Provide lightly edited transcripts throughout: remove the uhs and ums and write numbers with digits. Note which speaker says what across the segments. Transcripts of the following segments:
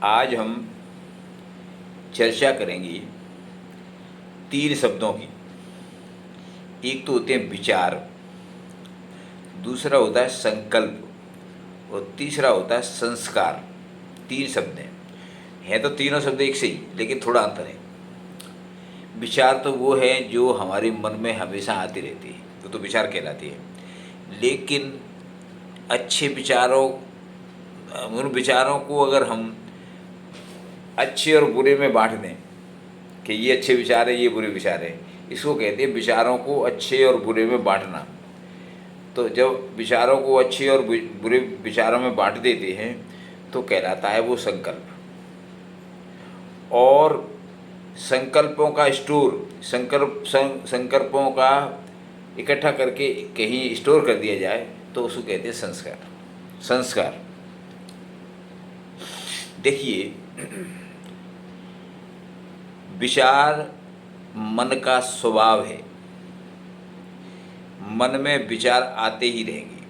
Speaker 1: आज हम चर्चा करेंगे 3 शब्दों की। एक तो होते हैं विचार, दूसरा होता है संकल्प और तीसरा होता है संस्कार। 3 शब्द हैं तो तीनों शब्द एक से ही, लेकिन थोड़ा अंतर है। विचार तो वो है जो हमारे मन में हमेशा आती रहती है, तो विचार कहलाती है। लेकिन अच्छे विचारों, उन विचारों को अगर हम अच्छे और बुरे में बांट दें कि ये अच्छे विचार है, ये बुरे विचार है, इसको कहते हैं विचारों को अच्छे और बुरे में बांटना। तो जब विचारों को अच्छे और बुरे विचारों में बांट देते हैं तो कहलाता है वो संकल्प। और संकल्पों का स्टोर, संकल्पों का इकट्ठा करके कहीं स्टोर कर दिया जाए तो उसको कहते हैं संस्कार। संस्कार देखिए, विचार मन का स्वभाव है, मन में विचार आते ही रहेंगे।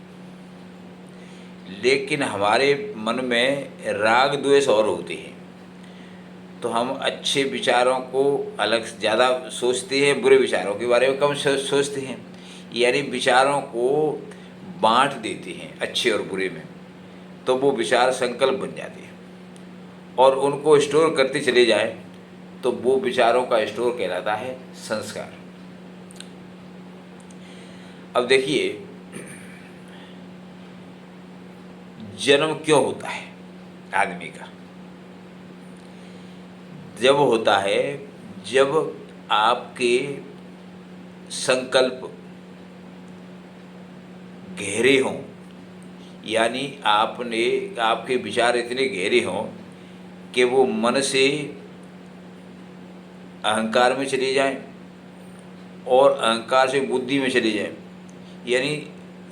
Speaker 1: लेकिन हमारे मन में राग द्वेष और होते हैं, तो हम अच्छे विचारों को अलग ज़्यादा सोचते हैं, बुरे विचारों के बारे में कम सोचते हैं। यानी विचारों को बांट देते हैं अच्छे और बुरे में, तो वो विचार संकल्प बन जाते हैं। और उनको स्टोर करते चले जाएं तो वो विचारों का स्टोर कहलाता है संस्कार। अब देखिए, जन्म क्यों होता है आदमी का? जब होता है जब आपके संकल्प गहरे हों, यानी आपके विचार इतने गहरे हों कि वो मन से अहंकार में चले जाएं और अहंकार से बुद्धि में चले जाएं। यानी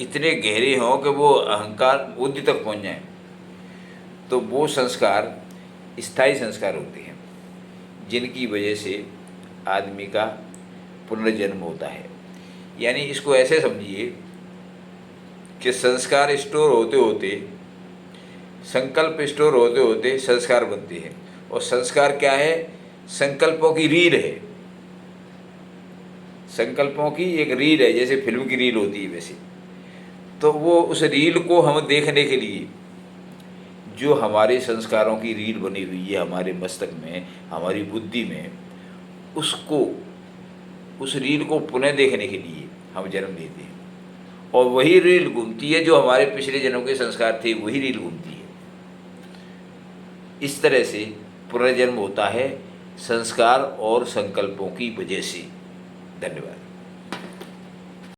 Speaker 1: इतने गहरे हों कि वो अहंकार बुद्धि तक पहुंच जाएं, तो वो संस्कार स्थायी संस्कार होते हैं, जिनकी वजह से आदमी का पुनर्जन्म होता है। यानी इसको ऐसे समझिए कि संस्कार स्टोर होते होते, संकल्प स्टोर होते होते संस्कार बनते हैं। और संस्कार क्या है? संकल्पों की रील है। संकल्पों की एक रील है, जैसे फिल्म की रील होती है वैसे। तो वो उस रील को हम देखने के लिए, जो हमारे संस्कारों की रील बनी हुई है हमारे मस्तक में, हमारी बुद्धि में, उस रील को पुनः देखने के लिए हम जन्म लेते हैं। और वही रील घूमती है, जो हमारे पिछले जन्म के संस्कार थे वही रील घूमती है। इस तरह से पुनर्जन्म होता है संस्कार और संकल्पों की वजह से। धन्यवाद।